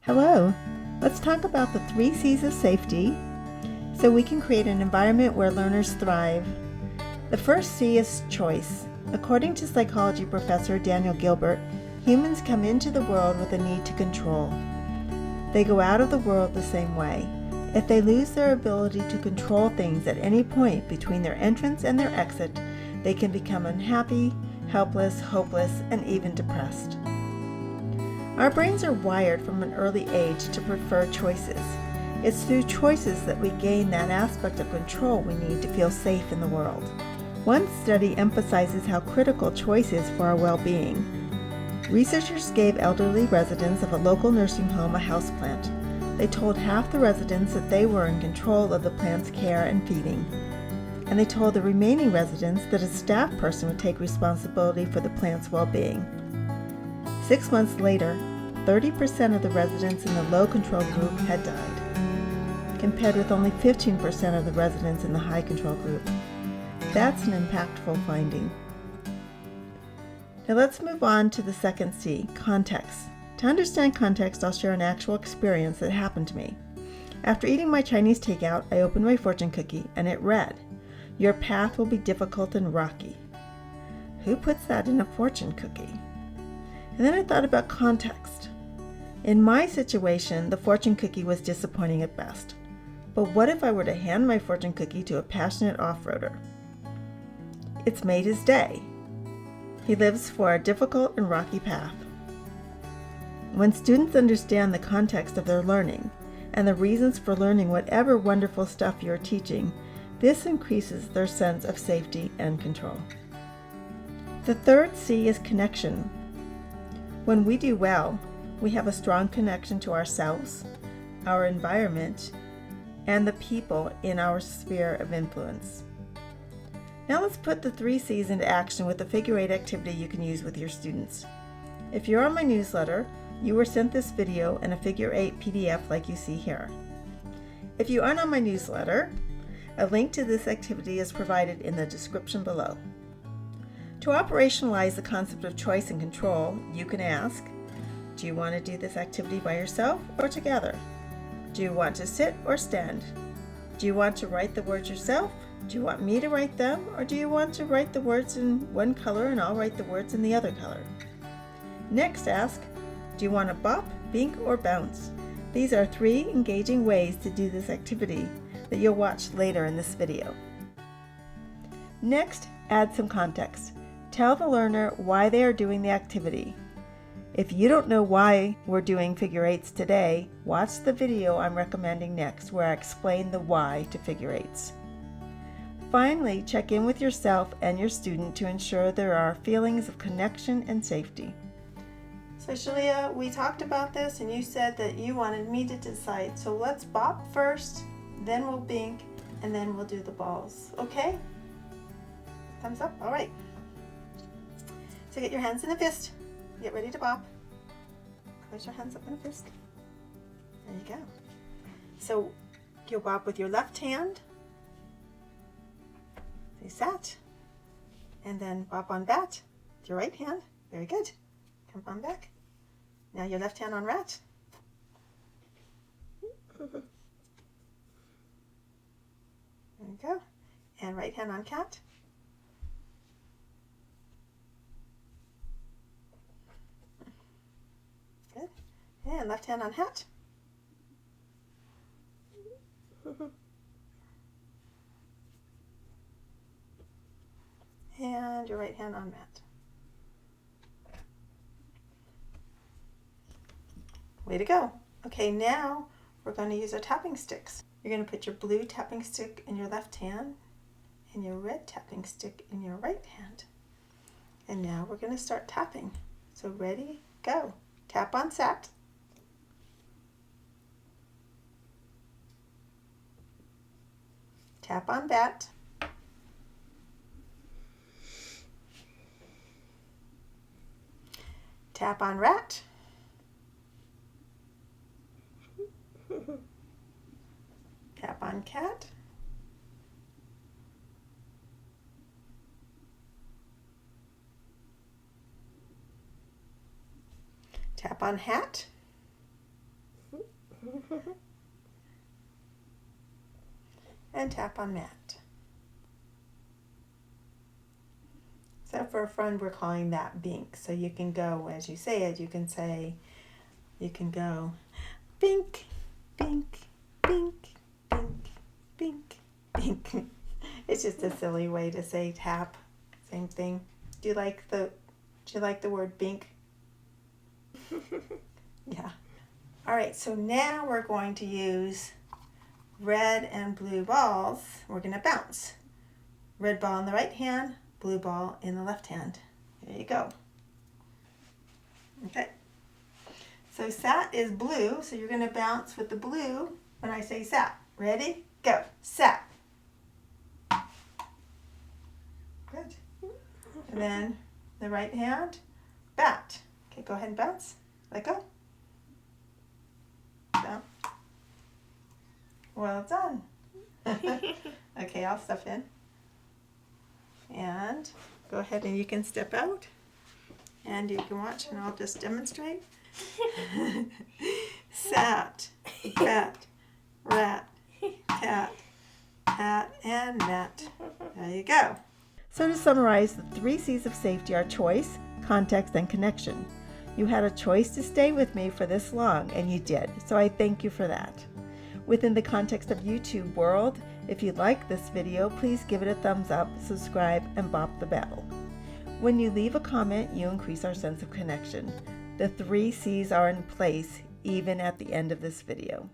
Hello, let's talk about the 3 C's of safety so we can create an environment where learners thrive. The first C is choice. According to psychology professor Daniel Gilbert, humans come into the world with a need to control. They go out of the world the same way. If they lose their ability to control things at any point between their entrance and their exit, they can become unhappy, helpless, hopeless, and even depressed. Our brains are wired from an early age to prefer choices. It's through choices that we gain that aspect of control we need to feel safe in the world. One study emphasizes how critical choice is for our well-being. Researchers gave elderly residents of a local nursing home a houseplant. They told half the residents that they were in control of the plant's care and feeding. And they told the remaining residents that a staff person would take responsibility for the plant's well-being. 6 months later, 30% of the residents in the low control group had died, compared with only 15% of the residents in the high control group. That's an impactful finding. Now let's move on to the second C, context. To understand context, I'll share an actual experience that happened to me. After eating my Chinese takeout, I opened my fortune cookie and it read, "Your path will be difficult and rocky." Who puts that in a fortune cookie? And then I thought about context. In my situation, the fortune cookie was disappointing at best. But what if I were to hand my fortune cookie to a passionate off-roader? It's made his day. He lives for a difficult and rocky path. When students understand the context of their learning and the reasons for learning whatever wonderful stuff you're teaching, this increases their sense of safety and control. The third C is connection. When we do well, we have a strong connection to ourselves, our environment, and the people in our sphere of influence. Now let's put the 3 C's into action with a figure 8 activity you can use with your students. If you're on my newsletter, you were sent this video and a figure 8 PDF like you see here. If you aren't on my newsletter, a link to this activity is provided in the description below. To operationalize the concept of choice and control, you can ask, do you want to do this activity by yourself or together? Do you want to sit or stand? Do you want to write the words yourself? Do you want me to write them? Or do you want to write the words in one color and I'll write the words in the other color? Next, ask, do you want to bop, bink, or bounce? These are 3 engaging ways to do this activity that you'll watch later in this video. Next, add some context. Tell the learner why they are doing the activity. If you don't know why we're doing figure 8s today, watch the video I'm recommending next where I explain the why to figure 8s. Finally, check in with yourself and your student to ensure there are feelings of connection and safety. So Shalia, we talked about this and you said that you wanted me to decide. So let's bop first, then we'll bink, and then we'll do the balls. Okay? Thumbs up? All right. So get your hands in a fist. Get ready to bop. Close your hands up in a fist. There you go. So you'll bop with your left hand. Face that. And then bop on bat with your right hand. Very good. Come on back. Now your left hand on rat. There you go. And right hand on cat. Good. And left hand on hat. And your right hand on mat. Way to go. Okay, now we're going to use our tapping sticks. You're going to put your blue tapping stick in your left hand and your red tapping stick in your right hand. And now we're going to start tapping. So ready, go. Tap on sat. Tap on bat. Tap on rat. Tap on cat. Tap on hat. and tap on mat. So for fun, we're calling that bink. So you can go, as you say it, you can go bink, bink, bink, bink, bink, bink. It's just a silly way to say tap. Same thing. Do you like the word bink? Yeah. All right, so now we're going to use red and blue balls. We're going to bounce. Red ball in the right hand, blue ball in the left hand. There you go. Okay. So sat is blue, so you're going to bounce with the blue when I say sat. Ready? Go. Sat. Good. And then the right hand, bat. Okay, go ahead and bounce. Let go. Down. Well done. Okay, I'll step in. And go ahead and you can step out. And you can watch and I'll just demonstrate. Sat, bat, rat, cat, hat, and mat. There you go. So to summarize, the 3 C's of safety are choice, context, and connection. You had a choice to stay with me for this long, and you did, so I thank you for that. Within the context of YouTube world, if you like this video, please give it a thumbs up, subscribe, and bop the bell. When you leave a comment, you increase our sense of connection. The 3 C's are in place, even at the end of this video.